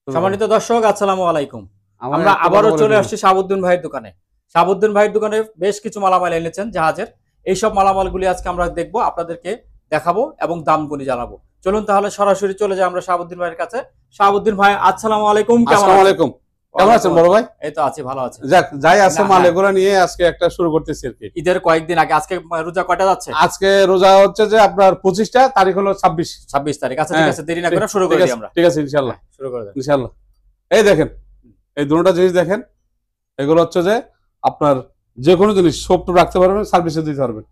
সম্মানিত দর্শক, আসসালামু আলাইকুম। আমরা আবারও চলে আসছি শাহাবুদ্দিন ভাইয়ের দোকানে। শাহাবুদ্দিন ভাইয়ের দোকানে বেশ কিছু মালামাল এনেছেন জাহাজের। এইসব মালামালগুলি আজকে আমরা দেখবো, আপনাদেরকে দেখাবো এবং দামগুলি জানাবো। চলুন তাহলে সরাসরি চলে যাই আমরা শাহাবুদ্দিন ভাইয়ের কাছে। শাহাবুদ্দিন ভাই, আসসালামু আলাইকুম। আসসালামু আলাইকুম। কেমন আছেন বড় ভাই? এই তো আছি, ভালো আছি। যাক, যাই আছে মাল এগুলো নিয়ে আজকে একটা শুরু করতেছি আর কি। ঈদের কয়েকদিন আগে। আজকে রোজা কয়টা যাচ্ছে? আজকে রোজা হচ্ছে যে আপনার 25টা, তারিখ হলো 26 তারিখ। আচ্ছা ঠিক আছে, দেরি না করে শুরু করে দিই আমরা। ঠিক আছে, ইনশাআল্লাহ শুরু করে দেন ইনশাআল্লাহ। এই দেখেন, এই দুটোটা জিনিস দেখেন, এগুলো হচ্ছে যে আপনার যে কোনো জিনিস সবটু রাখতে পারবেন, সার্ভিসে দিতে পারবেন।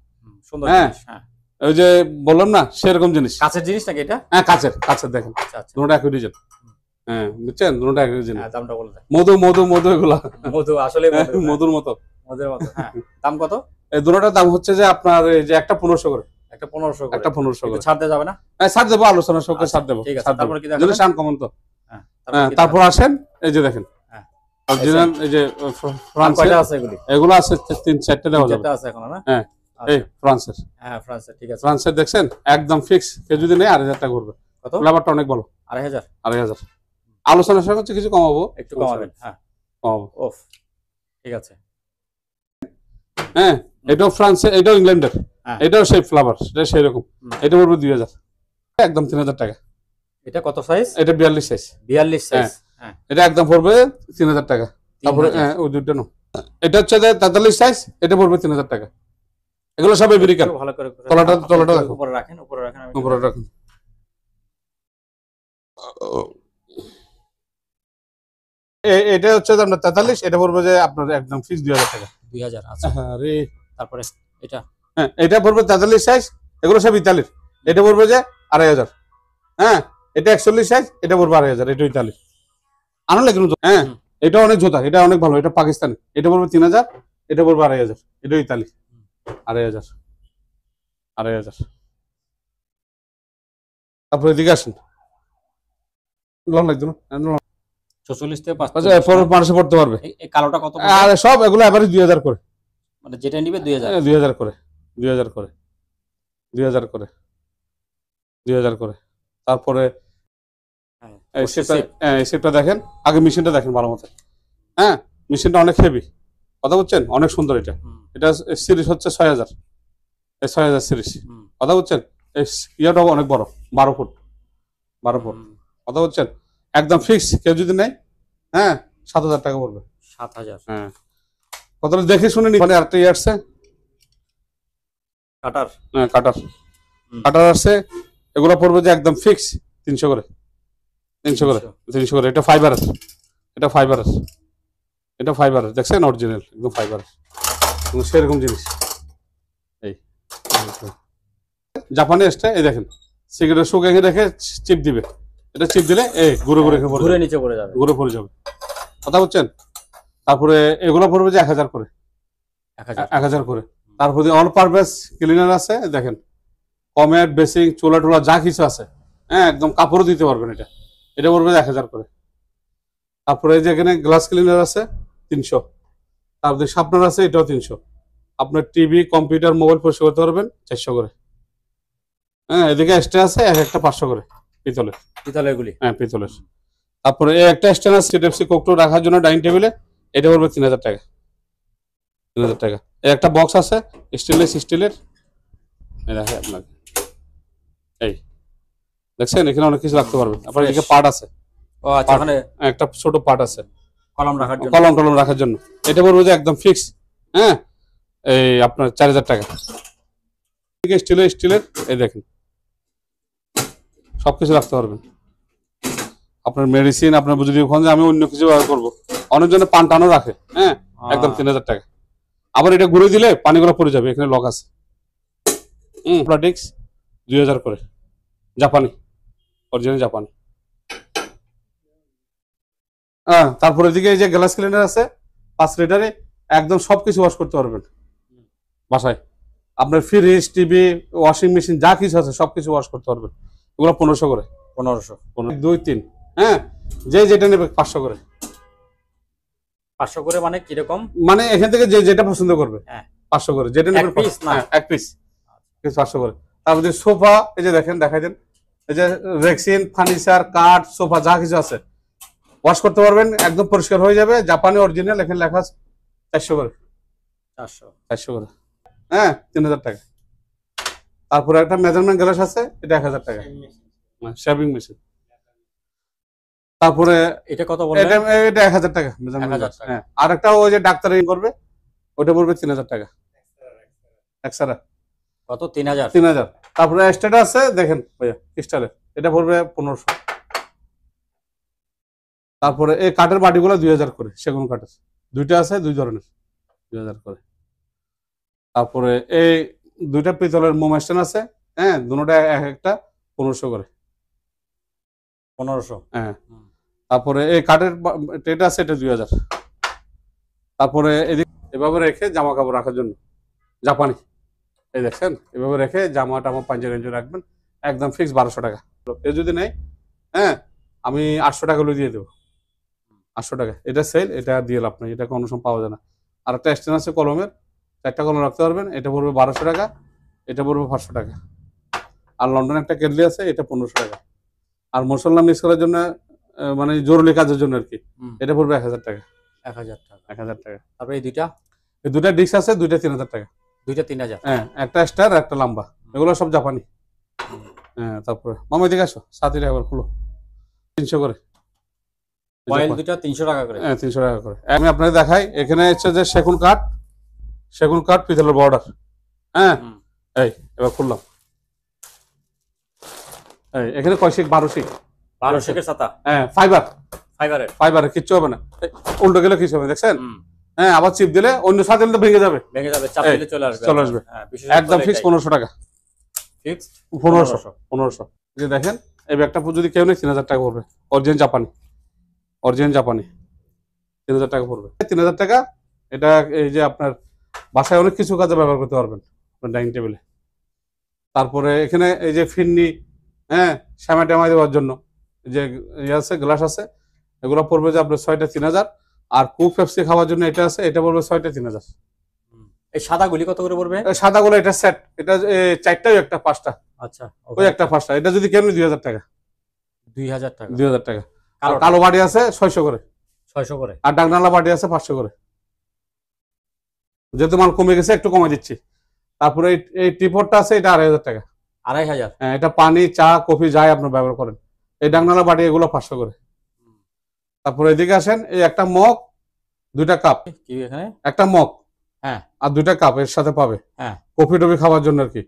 সুন্দর জিনিস। হ্যাঁ, ওই যে বললাম না, সেরকম জিনিস। কাঁচের জিনিস নাকি এটা? হ্যাঁ, কাঁচের দেখেন। আচ্ছা আচ্ছা, দুটোটা একই ডিজাইন। হ্যাঁ, বুঝছেন, দুটোটা একই ডিজাইন। দামটা বলে দেন। মধু এগুলা মধু, আসলে মধুর মতো। মধুর মতো। হ্যাঁ, দাম কত? এই দুটোটার দাম হচ্ছে যে আপনার এই যে একটা 1500 করে। একটা 1500 করে। একটা 1500 করে। ছাড় দেওয়া যাবে না? হ্যাঁ, ছাড় দেবো, আলোচনা সবকে ছাড় দেবো। ঠিক আছে, তারপর কি দেখাবেন? শান কমন তো। হ্যাঁ, তারপর আসেন, এই যে দেখেন অরিজিনাল, এই যে ফ্রান্স কয়টা আছে এগুলি? এগুলো আছে 3-4টা দেওয়া যাবে। 4টা আছে এখন না? হ্যাঁ, এই ফ্রান্সের। হ্যাঁ, ফ্রান্সের। ঠিক আছে। ফ্রান্সের দেখছেন, একদম ফিক্স। কে যদি নেয় 8000 টাকা করবে। কত? ফ্লেভারটা অনেক ভালো। 2500। আলোচনা সহ হচ্ছে কিছু কমাবো, একটু কমাবেন। হ্যাঁ, কমাবো। ওফ, ঠিক আছে। হ্যাঁ, এটাও ফ্রান্সের, এটাও ইংল্যান্ডের। এটাও সেই ফ্লেভার, সেটা সেই রকম। এটা পড়বে 2000, একদম 3000 টাকা। এটা কত সাইজ? এটা 42 সাইজ। 42 সাইজ। হ্যাঁ, এটা একদম পড়বে 3000 টাকা। তারপরে হ্যাঁ, ওই দুটো না, এটা হচ্ছে 43 সাইজ, এটা পড়বে 3000 টাকা। এগুলো সব আমেরিকান। ভালো করে তলাটা দেখো। উপরে রাখেন, উপরে রাখেন। এটা হচ্ছে আপনার 43, এটা পড়বে যে আপনার একদম ফিক্স 2000 টাকা। 2000। আচ্ছা, আরে তারপরে এটা? হ্যাঁ, এটা পড়বে 43 সাইজ, এগুলো সব ইতালির। এটা পড়বে যে 2500। হ্যাঁ, এটা 41 সাইজ, এটা পড়বে 2500। এটা ইতালির আনলে কিন্তু। হ্যাঁ, এটা অনেক জোতা, এটা অনেক ভালো, এটা পাকিস্তানি। এটা পড়বে 3000, এটা পড়বে 2500। এটা ইতালি 2500। তারপরে এদিকে আসেন, লং লাগবে না? 46 থেকে 5। মানুষে পড়তে পারবে। এই কালোটা কত? আর সব এগুলো এভারেজ 2000 করে। মানে যেটা নিবে 2000। 2000 করে। 2000 করে। 2000 করে। 2000 করে। তারপরে এই সেটটা দেখেন, আগে মেশিনটা দেখেন ভালো মতো। হ্যাঁ, মেশিনটা অনেক হেভি, কথা বুঝছেন, অনেক সুন্দর। এটা সিরিজ হচ্ছে 6000, এই 6000 সিরিজ, কথা বুঝছেন। এই ইয়াটাও অনেক বড়, 12 ফুট, কথা বুঝছেন। একদম ফিক্স, কেউ যদি নেয় হ্যাঁ 7000 টাকা পড়বে। 7000। হ্যাঁ, কথাটা দেখে শুনে নি। মানে আরেকটা ইয়ে আসছে, কাটার। হ্যাঁ, কাটার আসছে। এগুলো পড়বে যে একদম ফিক্স 300 করে। 300 করে। এটা ফাইবার আছে, এটা ফাইবার দেখছেন, অরিজিনাল একদম ফাইবার, সেরকম জিনিস। এই জাপানি স্টে, এই দেখেন সিগারেট শুকিয়ে রেখে চিপ দিবে, এটা চিপ দিলে এই ঘুরে ঘুরে ঘুরে নিচে পড়ে যাবে, ঘুরে পড়ে যাবে, কথা বলছেন। তারপরে এগুলো পড়বে যে 1000 করে, 1000 করে। তারপরে অল পারপাস ক্লিনার আছে দেখেন, কমেট বেসিং চুলা টুলা যা কিছু আছে, হ্যাঁ একদম কাপড়ও দিতে পারবেন, এটা পড়বে 1000 করে। তারপরে এই যে এখানে গ্লাস ক্লিনার আছে 300, তারপরে শার্পনার আছে, এটাও 300। আপনার টিভি কম্পিউটার মোবাইল পরিষ্কার করতে পারবেন 400 করে। হ্যাঁ এদিকে স্ট্যান্ড আছে এক একটা 500 করে, পিতলের গুলি, হ্যাঁ পিতলের। তারপরে এই একটা স্ট্যান্ড আছে টেপসি কোকটো রাখার জন্য ডাইনিং টেবিলে, এটা পড়বে 3000 টাকা, 3000 টাকা। এই একটা বক্স আছে স্টিলের, এই দেখেন আপনাকে, এই দেখছেন এখানে অনেক কিছু রাখতে পারবেন। আপনার এদিকে পার্ট আছে, ও আচ্ছা, ওখানে একটা ছোট পার্ট আছে কলম রাখার জন্য, কলম রাখার জন্য। এটা পড়বে যে একদম ফিক্স, হ্যাঁ এই আপনার 4000 টাকা। স্টিলের এই দেখেন সবকিছু রাখতে পারবেন। আপনার মেডিসিন, আপনার যদি ওখানে আমি অন্য কিছু ব্যবহার করবো, অনেকজনে পান টানও রাখে, হ্যাঁ একদম 3000 টাকা। আবার এটা ঘুরে দিলে পানিগুলো পড়ে যাবে, এখানে লক আছে। প্লাটিক্স 2000 করে, জাপানি, অরিজিনাল জাপানি। হ্যাঁ তারপরে এদিকে এই যে গ্লাস ক্লিনার আছে 5 লিটারে, একদম সবকিছু ওয়াশ করতে পারবেন বাসায়। আপনার ফ্রিজ টিভি ওয়াশিং মেশিন যা কিছু আছে সবকিছু ওয়াশ করতে পারবেন। এগুলো 1500 করে, 1500 2 3, হ্যাঁ যে যেটা নেবে 500 করে। 500 করে মানে কিরকম? মানে এখান থেকে যে যেটা পছন্দ করবে, হ্যাঁ 500 করে, যেটা নেবে পিস না, এক পিস 500 করে। তারপরে সোফা, এই যে দেখেন দেখাই দেন, এই যে রেক্সিন ফার্নিচার কাঠ সোফা যা কিছু আছে ওয়াশ করতে পারবেন, একদম পরিষ্কার হয়ে যাবে। জাপানি অরিজিনাল, এখানে লেখা আছে 400 করে, 400 করে, হ্যাঁ 3000 টাকা। তারপরে একটা মেজারমেন্ট গ্লাস আছে, এটা 1000 টাকা, শেভিং মেশিন। তারপরে এটা কত বললেন? এটা 1000 টাকা মেজারমেন্ট গ্লাস। হ্যাঁ আর একটা ওই যে ডাক্তারি করবে, ওটা পড়বে 3000 টাকা এক্সট্রা। কত? 3000। 3000। তারপরে স্ট্যান্ড আছে দেখেন ভাইয়া ক্রিস্টালের, এটা পড়বে 1500। তারপরে এই কাঠের বাটিগুলো 2000 করে, সেগুন কাঠের দুইটা আছে, 2 ধরনের, 2000 করে। তারপরে এই দুইটা পিতলের মোম স্ট্যান্ড আছে, হ্যাঁ দুটোটা এক একটা 1500 করে, 1500। হ্যাঁ তারপরে এই কাঠের ট্রেটা আছে, এটা 2000। তারপরে এভাবে রেখে জামা কাপড় রাখার জন্য জাপানি, এই দেখছেন এভাবে রেখে জামা টামা পাঞ্জাবি রাখবেন, একদম ফিক্স 1200 টাকা। এ যদি নেই, হ্যাঁ আমি 800 টাকা দিয়ে দেবো, 800 টাকা। এটা সেল, এটা দিয়ে লাভ নেই, এটা কোনো সময় পাওয়া যায় না। আর একটা স্ট্যান্ড আছে কলমের, 4টা কলম রাখতে পারবেন, এটা পড়বে 1200 টাকা, এটা পড়বে 500 টাকা। আর লন্ডন একটা কেটলি আছে, এটা 1500 টাকা। আর মশলা মিক্স করার জন্য মানে জরুরি কাজের জন্য আর কি, এটা পড়বে 1000 টাকা, 1000 টাকা, 1000 টাকা। তারপরে এই দুইটা ডিস্ক আছে, দুইটা 3000 টাকা, দুইটা 3000। হ্যাঁ একটা স্টার একটা লম্বা, এগুলো সব জাপানি। হ্যাঁ তারপরে মামা এদিকে আসো, 7 টাকা করে খুলো, 300 করে। কয়েল দুইটা 300 টাকা করে, হ্যাঁ 300 টাকা করে। আমি আপনাকে দেখাই, এখানে হচ্ছে যে সেগুন কাঠ পিতলের বর্ডার, হ্যাঁ এই এবার খুললাম, এই এখানে কয় শিক? 12 শিক, 12 শিকের ছাতা, হ্যাঁ ফাইবারের কিচ্ছু হবে না। উল্টো গেলে কিছু হবে, দেখছেন? হ্যাঁ আবার চিপ দিলে অন্য সাথে ভেঙে যাবে, চাপ দিলে চলে আসবে। একদম ফিক্স 1500 টাকা, ফিক্স 1500। যে দেখেন এই ব্যাগটা যদি কেউ নেই 3000 টাকা পড়বে, অরিজিনাল জাপানি 3000 টাকা পড়বে, 3000 টাকা। এটা এই যে আপনার বাসায় অনেক কিছু কাজে ব্যবহার করতে পারবেন ডাইনিং টেবিলে। তারপরে এখানে এই যে ফিন্নি, হ্যাঁ শ্যামা ট্যামা দেওয়ার জন্য যে আছে গ্লাস আছে, এগুলো পড়বে যে আপনার 6টা 3000। আর কোক পেপসি খাওয়ার জন্য এটা আছে, এটা পড়বে 6টা 3000। এই সাদা গুলি কত করে পড়বে? সাদা গুলো এটা সেট, এটা 4টাই একটা 5টা, আচ্ছা ওই একটা 5টা, এটা যদি কেমনি 2000 টাকা, 2000 টাকা। কালো বাটি আছে 600 করে, আর ডাকনালা বাটি আছে 500 করে। যেহেতু মাল কমে গেছে একটু কমে দিচ্ছি। তারপরে এই টিপটটা আছে, এটা 2500 টাকা, 2500। হ্যাঁ এটা পানি চা কফি যাই আপনার ব্যবহার করেন। এই ডাকনালা বাটি এগুলো 500 করে। তারপরে এদিকে আসেন, এই একটা মগ, 2টা কাপ, একটা মগ, হ্যাঁ আর 2টা কাপ এর সাথে পাবে, হ্যাঁ কফি টফি খাওয়ার জন্য আর কি।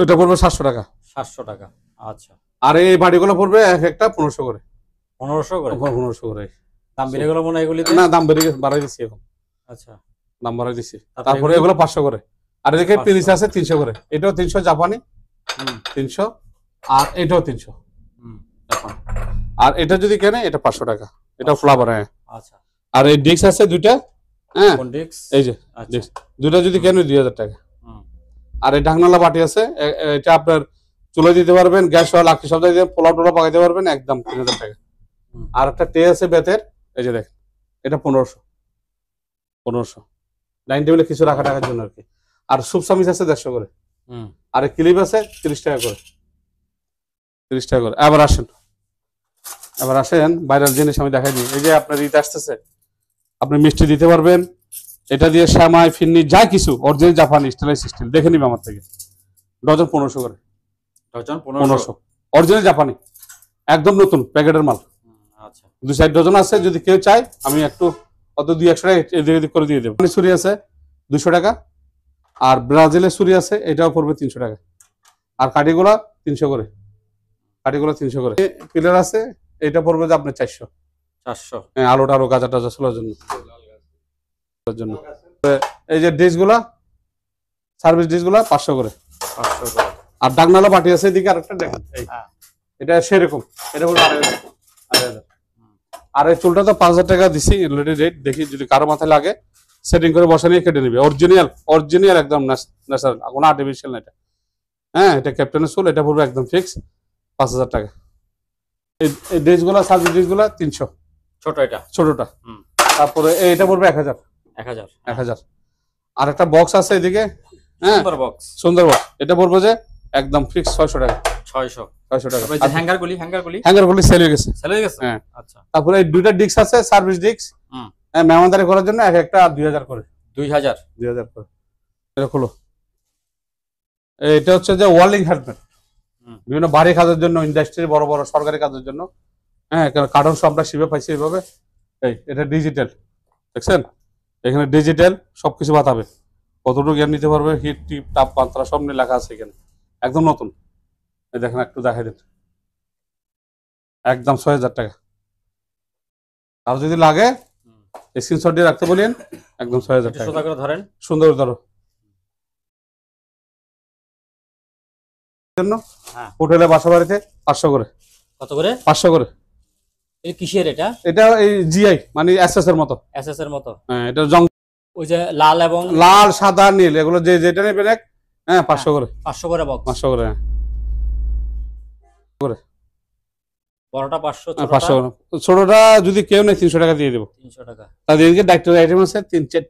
এটা পড়বে 700 টাকা, 700 টাকা। আচ্ছা আর এই বাড়িগুলো পড়বে এক একটা 1500 করে, 1500 করে। দাম বেড়ে গেল মনে হয় এগুলিতে? না দাম বাড়াই দিচ্ছি এখন, আচ্ছা দাম বাড়াই দিচ্ছি। তারপরে এগুলো 500 করে, আর এদিকে 500 পিরিস আছে 300 করে, এটাও 300 জাপানি, হুম 300, আর এটাও 300 হুম জাপানি। আর এটা যদি কেনে এটা 500 টাকা, এটা ফ্লাভার। হ্যাঁ, আচ্ছা আর এই ডিস্ক আছে দুইটা, হ্যাঁ কন্ডিক্স এই যে আচ্ছা ডিস্ক দুইটা যদি কেনে 2000 টাকা। হুম আর এই ঢাকনালা বাটি আছে, এটা আপনার চুলে দিতে পারবেন, গ্যাস সহ লাকড়ি সব দিয়ে পোলাও টোলা পাকাইতে পারবেন, একদম 3000 টাকা। হুম। আর একটা টে আছে বেতের, এই যে দেখেন এটা 1500 ডাইনিং টেবিলে কিছু রাখা টাকার জন্য আর কি। আর সুপ সামিজ আছে 150 করে। হুম আর ক্লিপ আছে 30 টাকা করে, 30 টাকা করে। এবার আসেন ভাইরাল জিনিস আমি দেখাই দিই। এই যে আপনার ঈদ আসতেছে, আপনি মিষ্টি দিতে পারবেন, এটা দিয়ে শ্যামাই ফিন্নি যা কিছু অরিজিনাল জাপানি স্টেনলেস স্টিল দেখে নিবে আমার থেকে। ডজন 1500 করে, ডজন 1500 অরিজিনাল জাপানি, একদম নতুন প্যাকেটের মাল। আচ্ছা 2-4 ডজন আছে, যদি কেউ চায় আমি একটু অত 2-100 টাকা এদিক এদিক করে দিয়ে দেবো। ছুরি আছে 200 টাকা, আর ব্রাজিলের ছুরি আছে এটাও পড়বে 300 টাকা, আর কাঠিগুলা 300 করে, কাঠিগুলা 300 করে। পিলার আছে এটা পড়বে যে আপনার 400। 400 হ্যাঁ, আলো টালো গাজা টাজা চলার জন্য। এই যে ডিশগুলা, সার্ভিস ডিশগুলা 500 করে। 500 করে আর ডাকনালা বাটি আছে এদিকে আরেকটা দেখেন, এই হ্যাঁ এটা সেরকম, এটা বলবো 2500। আর এই চুলটা তো 5000 টাকা দিছি অলরেডি রেট, দেখি যদি কারো মাথায় লাগে সেটিং করে বসা নিয়ে কেটে নিবে। অরিজিনাল একদম ন্যাচারাল, কোনো আর্টিফিশিয়াল না এটা। হ্যাঁ, এটা ক্যাপ্টেনের চুল, এটা পড়বে একদম ফিক্স 5000 টাকা। এই ড্রেসগুলা, সার্ভিস ড্রেসগুলা 300 ছোট এটা ছোটটা। হুম তারপরে এটা পড়বে 1000। 1000 আর একটা বক্স আছে এদিকে, হ্যাঁ সুন্দর বক্স সুন্দর বক্স, এটা পড়বে যে একদম ফিক্স 600 টাকা। 600 টাকা। এই যে হ্যাঙ্গারগুলি হ্যাঙ্গারগুলি সেল হয়ে গেছে। সেল হয়ে গেছে হ্যাঁ। আচ্ছা তারপরে এই দুইটা ডিস্ক আছে সার্ভিস ডিস্ক, হুম হ্যাঁ মেহমানদারি করার জন্য এক একটা 2000 করে। 2000 করে এটা খুলো। এটা হচ্ছে যে ওয়ার্লিং হেলমেট, হুম বিভিন্ন বাড়ি কাজের জন্য, ইন্ডাস্ট্রি বড় বড় সরকারি কাজের জন্য। হ্যাঁ, কার্টন সব আমরা শিবে পাইছি এইভাবে। এই এটা ডিজিটাল, দেখছেন এখানে ডিজিটাল সবকিছু বাতাবে, কতটুকু জ্ঞান নিতে পারবে, হিট টিপ তাপমাত্রা সব নিয়ে লেখা আছে এখানে, একদম নতুন। এই দেখেন, একটু দেখাই দিন, একদম 6000 টাকা। আর যদি লাগে হুম স্ক্রিনশট দিয়ে রাখতে বলেন, একদম 6000 এটা টাকা। সোজা করে ধরেন সুন্দর ধরো জন্য হ্যাঁ হোটেলে বাসা বাড়িতে 500 করে। কত করে 500 করে। এই কিসের এটা এটা এই জিআই মানে এসএস এর মতো। এসএস এর মতো হ্যাঁ, এটা জং ওই যে লাল এবং লাল সাদা নীল এগুলো যেটা নেবেন এক, হ্যাঁ 500 করে। 500 করে বক্স 500 করে, হ্যাঁ বড়টা 500 হ্যাঁ, ছোটটা 500 করে। ছোটটা যদি কেউ নেই 300 টাকা দিয়ে দেবো। 300 টাকা তাদের এদিকে ডাক্তার আইটেম আছে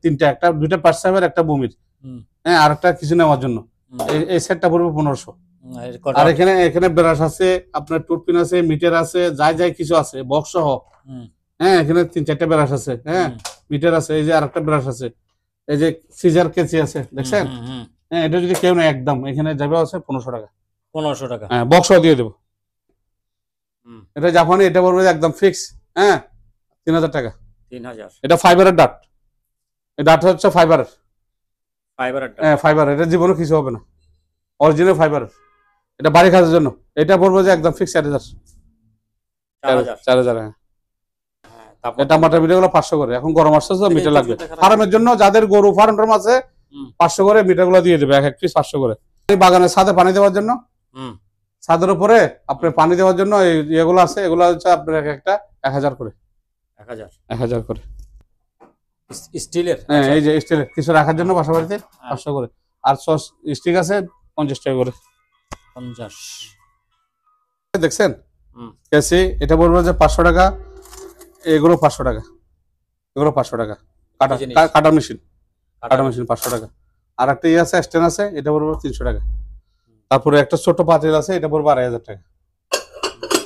তিনটা, একটা দুইটা পার্সামের, একটা বমির, হুম হ্যাঁ আর একটা কিছু নেওয়ার জন্য। হুম, এই সেটটা পড়বে 1500। এর কটা আর এখানে ব্রাশ আছে, আপনার টুথপিন আছে, মিটার আছে, যাই কিছু আছে বক্স সহ। হুম হ্যাঁ, এখানে 3-4টা ব্রাশ আছে, হ্যাঁ হুম, মিটার আছে, এই যে আরেকটা ব্রাশ আছে, এই যে সিজার কেচি আছে, দেখছেন। হুম, হুম, হ্যাঁ, এটা যদি কেউ নেয় একদম এখানে যাবে আছে 1500 টাকা। 1500 টাকা হ্যাঁ, বক্স দিয়ে দেবো। হুম এটা জাপানি, এটা বলবে একদম ফিক্স, হ্যাঁ 3000 টাকা। 3000 এটা ফাইবারের ডাট, এই ডাট হচ্ছে ফাইবারের, ফাইবারের হ্যাঁ ফাইবার, এটা জীবনে কিছু হবে না, অরিজিনাল ফাইবারের। এটা বাড়ি কাজের জন্য, এটা বলবো যে একদম ফিক্স 4000। 4000, হ্যাঁ। হ্যাঁ এটা মাটার মিটার গুলো 500 করে, এখন গরম আসছে তো মিটার লাগবে দেখা ফার্মের জন্য, যাদের গরু ফার্ম টার্ম আছে হুম 500 করে মিটার গুলো দিয়ে দেবে, এক পিস 500 করে। এই বাগানের ছাদে পানি দেওয়ার জন্য, হুম ছাদের উপরে আপনার পানি দেওয়ার জন্য এই এগুলো আছে, এগুলো হচ্ছে আপনার একটা 1000 করে। 1000 করে, স্টিলের হ্যাঁ এই যে স্টিলের কিছু রাখার জন্য বাসা বাড়িতে 500 করে। আর সস স্টিক আছে 50 টাকা করে। 50 দেখছেন হুম কেসি, এটা বলবো যে 500 টাকা, এগুলো 500 টাকা, এগুলো 500 টাকা। এই জিনিস। কাটা মেশিন 500 টাকা। আর একটা ইয়ে আছে স্ট্যান্ড আছে, এটা বলবো 300 টাকা। তারপরে একটা ছোট পাতিল আছে, এটা বলবো 2500 টাকা।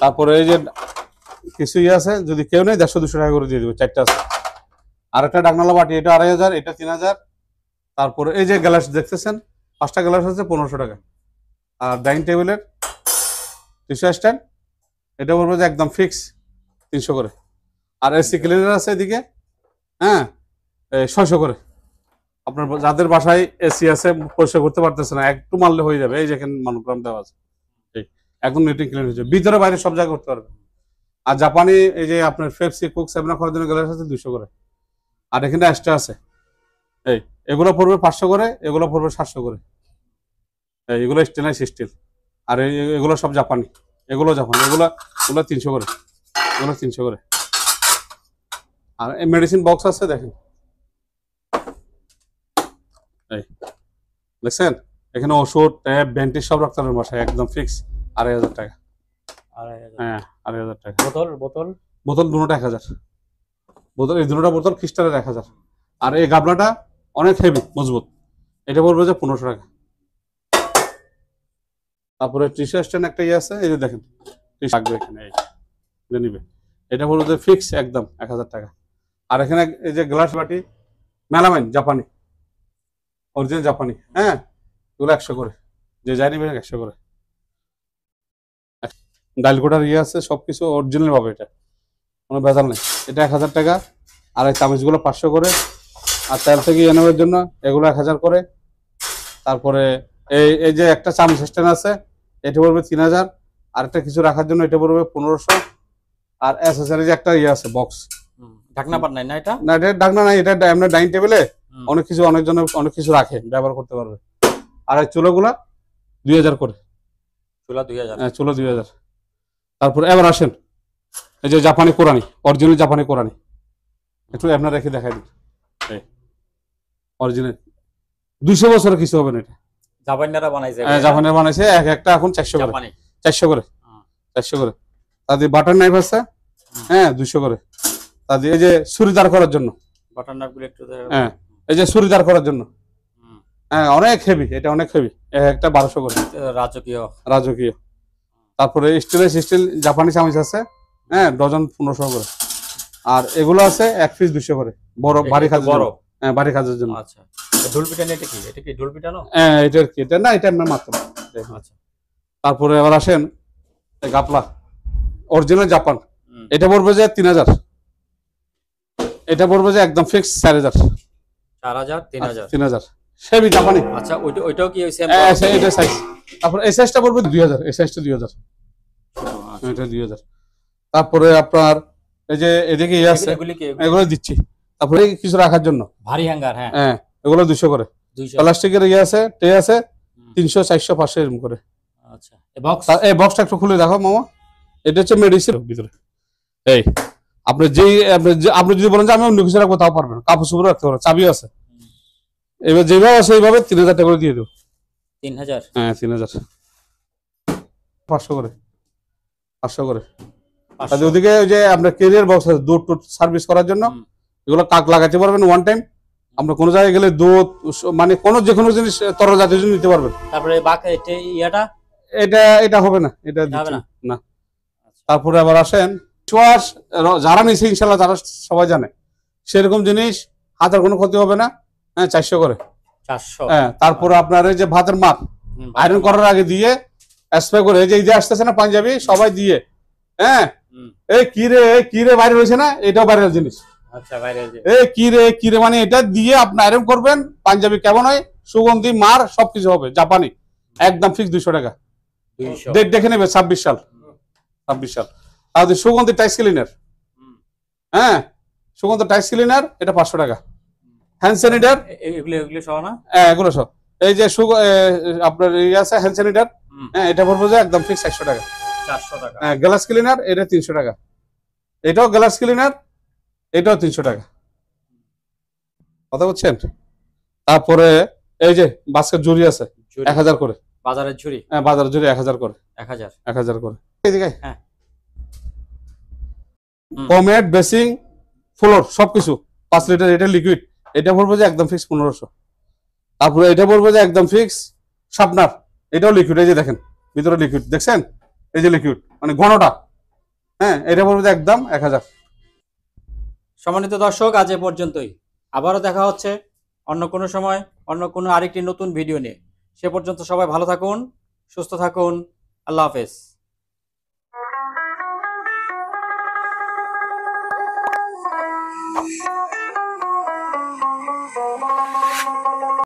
তারপরে এই যে কিছু ইয়ে আছে, যদি কেউ নেই 150-200 টাকা করে দিয়ে দেবে, 4টা আছে। আর একটা ডাকনালা বাটি, এটা 2500, এটা 3000। তারপরে এই যে গ্লাস দেখতেছেন 5টা গ্লাস আছে 1500 টাকা। আর ডাইনিং টেবিলের টিস্যু স্ট্যান্ড, এটা বলবো যে একদম ফিক্স 300 করে। আর এসি ক্লিনার আছে এদিকে, হ্যাঁ 600 করে। আপনার যাদের বাসায় এসি আছে পরিষ্কার করতে পারতেছে না, একটু মারলে হয়ে যাবে, এই যে এখানে মনোগ্রাম দেওয়া আছে, ঠিক একদম নেটিং ক্লিন হয়ে যাবে, ভিতরে বাইরে সব জায়গায় করতে পারবে। আর জাপানি এই যে আপনার পেপসি কোক 7 খাওয়ার জন্য গ্লাস আছে 200 করে। আর এখানে এক্সট্রা আছে, এই এগুলো পড়বে 500 করে, এগুলো পড়বে 700 করে। এগুলো স্টেনলেস স্টিল, আর এগুলো সব জাপানি, এগুলো জাপানি, এগুলো 300 করে, এগুলো 300 করে। আর এই মেডিসিন বক্স আছে দেখেন, এই দেখছেন এখানে ওষুধ, ট্যাব, ব্যান্ডেজ সব রাখতে পারবেন বাসায়, একদম ফিক্স 2500 টাকা। 2500। হ্যাঁ 2500 টাকা। বোতল বোতল দুটোটা 1000, বোতল এই দুটোটা বোতল ক্রিস্টালের 1000। আর এই গাবলাটা অনেক হেভি মজবুত, এটা পড়বে যে 1500 টাকা। তারপরে টিস্যু স্ট্যান্ড একটা ইয়ে আছে, এই যে দেখেন থাকবে এখানে, এই নিবে, এটা পড়বে যে ফিক্স একদম 1000 টাকা। আর এখানে এই যে গ্লাস বাটি মেলামাইন জাপানি, অরিজিনাল জাপানি, হ্যাঁ এগুলো 100 করে, যে যাই নিবেন 100 করে। ডাইল কোটার ইয়ে আছে, সবকিছু অরিজিনাল পাবে, এটা কোনো ভেজাল নেই। এটা 1000 টাকা। আর এই চামচগুলো 500 করে। আর তেল থেকে ইয়ে নেওয়ার জন্য এগুলো 1000 করে। তারপরে এই যে একটা চামচ স্ট্যান্ড আছে, এটা পড়বে 3000। আর একটা কিছু রাখার জন্য এটা পড়বে 1500। আর অ্যাসেসরিজ একটা ইয়ে আছে বক্স, ঢাকনা পাট নাই না এটা? না এটা ঢাকনা নাই, এটা আমরা ডাইনিং টেবিলে অনেক কিছু, অনেকজন অনেক কিছু রাখে, ব্যবহার করতে পারবে। আর এই চুলোগুলা 2000 করে, চুলা 2000। হ্যাঁ চুলো 2000। তারপর এবার আসেন এই যে জাপানি কোরানি, অরিজিনাল জাপানি কোরানি, একটু আপনার রেখে দেখাই দিন। অরিজিনাল 200 বছরের কিছু হবে না, এটা জাপানিরা বানাইছে, জাপানের বানাইছে। একটা এখন 400 করে, জাপানি 400 করে, 400 করে। তাদের বাটার নাইফ আছে, হ্যাঁ 200 করে। তাদের এই যে ছুরিদার করার জন্য, বাটার নাইফগুলো একটু হ্যাঁ এই যে ছুরিদার করার জন্য, হ্যাঁ অনেক হেভি, এটা অনেক হেভি, একটা 1200 করে, রাজকীয়। তারপরে স্টিল জাপানি চামচ আছে, হ্যাঁ ডজন 1500 করে। আর এগুলো আছে 1 পিস 200 করে, বড় ভারী কাজের জন্য, হ্যাঁ ভারী কাজের জন্য। আচ্ছা ঢোল পিটানো, এটা কি ঢোল পিটানো? হ্যাঁ এটা কি, এটা না, এটা আমরা মাত্র। আচ্ছা তারপরে আবার আসেন গাপলা, অরিজিনাল জাপান, এটা পড়বে যে 3000। এটা পড়বে যে একদম ফিক্স 4000, 3000। সেবি জাপানি। আচ্ছা ওইটাও কি সেম? এটা সাইজ। তারপর এই সাইজটা পড়বে 2000, এই সাইজটা 2000, এটা 2000। তারপরে আপনার এই যে এদিকে ইয়ে আছে, এগুলো দিচ্ছি। তারপরে কিছু রাখার জন্য ভারী হ্যাঙ্গার, হ্যাঁ এগুলো 200 করে। প্লাস্টিকের ইয়ে আছে, ট্রে আছে 300, 400, 500 এরকম করে। আচ্ছা এই বক্সটা একটু খুলে দেখো মামা, এটা হচ্ছে মেডিসিন ভিতরে। এই আপনি আপনি যদি বলেন যে আমি অন্য কিছু রাখবো তাও পারবেন, কাপড় চোপড় রাখতে পারবেন, চাবি আছে। এবার যেভাবে আছে এইভাবে 3000 টাকা করে দিয়ে দেবো। 3000? হ্যাঁ 3000। 500 করে, 500 করে। তাহলে ওদিকে ওই যে আপনার কেরিয়ার বক্স আছে, দুধ টুধ সার্ভিস করার জন্য, এগুলো কাক লাগাতে পারবেন ওয়ান টাইম। আমরা কোনো জায়গায় গেলে দুধ, মানে কোনো যে কোনো জিনিস তরল জাতীয় জিনিস নিতে পারবেন। তারপরে এটা হবে না, এটা না। তারপরে আবার আসেন চুয়াশ, যারা নিছে ইনশাল্লাহ তারা সবাই জানে, সেরকম জিনিস হাতের কোনো ক্ষতি হবে না, হ্যাঁ 400 করে। 400। হ্যাঁ তারপরে আপনার এই যে ভাতের মাপ আয়রন করার আগে দিয়ে স্প্রে করে, এই যে ঈদে আসতেছে না পাঞ্জাবি সবাই দিয়ে, হ্যাঁ এই কি রে বাইরে রয়েছে না, এটাও বাইরের জিনিস। আচ্ছা বাইরে এই কি রে মানে এটা দিয়ে আপনি আয়রন করবেন, পাঞ্জাবি কেমন হয়, সুগন্ধি মার সবকিছু হবে, জাপানি, একদম ফিক্স 200 টাকা। ডেট দেখে নেবে 26 সাল। আর সুগন্ধি টাইস ক্লিনার, হ্যাঁ সুগন্ধি টাইস ক্লিনার, এটা 500 টাকা। হ্যান্ড স্যানিটাইজার, এগুলো সহ না? হ্যাঁ এগুলো সব। এই যে আপনার ইয়ে আছে হ্যান্ড স্যানিটাইজার, হ্যাঁ এটা পড়বে যে একদম ফিক্স 100 টাকা। 400 টাকা। হ্যাঁ গ্লাস ক্লিনার, এটা 300 টাকা। এটাও গ্লাস ক্লিনার, এটাও 300 টাকা। কথা বলছেন? তারপরে এই যে বাস্কেট ঝুড়ি আছে 1000 করে, বাজারের ঝুড়ি, হ্যাঁ বাজারের ঝুড়ি 1000 করে, 1000 করে। এইদিকে হ্যাঁ পমেড, বেসিং, ফ্লোর সবকিছু 5 লিটার, এটা লিকুইড, এটা পড়বে যে একদম ফিক্স 1500। তারপরে এটা পড়বে যে একদম ফিক্স শার্পনার, এটাও লিকুইড, এই যে দেখেন ভিতরে লিকুইড, দেখছেন এই যে লিকুইড মানে ঘনটা, হ্যাঁ এটা পড়বে যে একদম 1000। সম্মানিত দর্শক, আজ এ পর্যন্তই। আবারও দেখা হচ্ছে অন্য কোনো সময়, অন্য কোনো আরেকটি নতুন ভিডিও নিয়ে। সে পর্যন্ত সবাই ভালো থাকুন, সুস্থ থাকুন। আল্লাহ হাফেজ।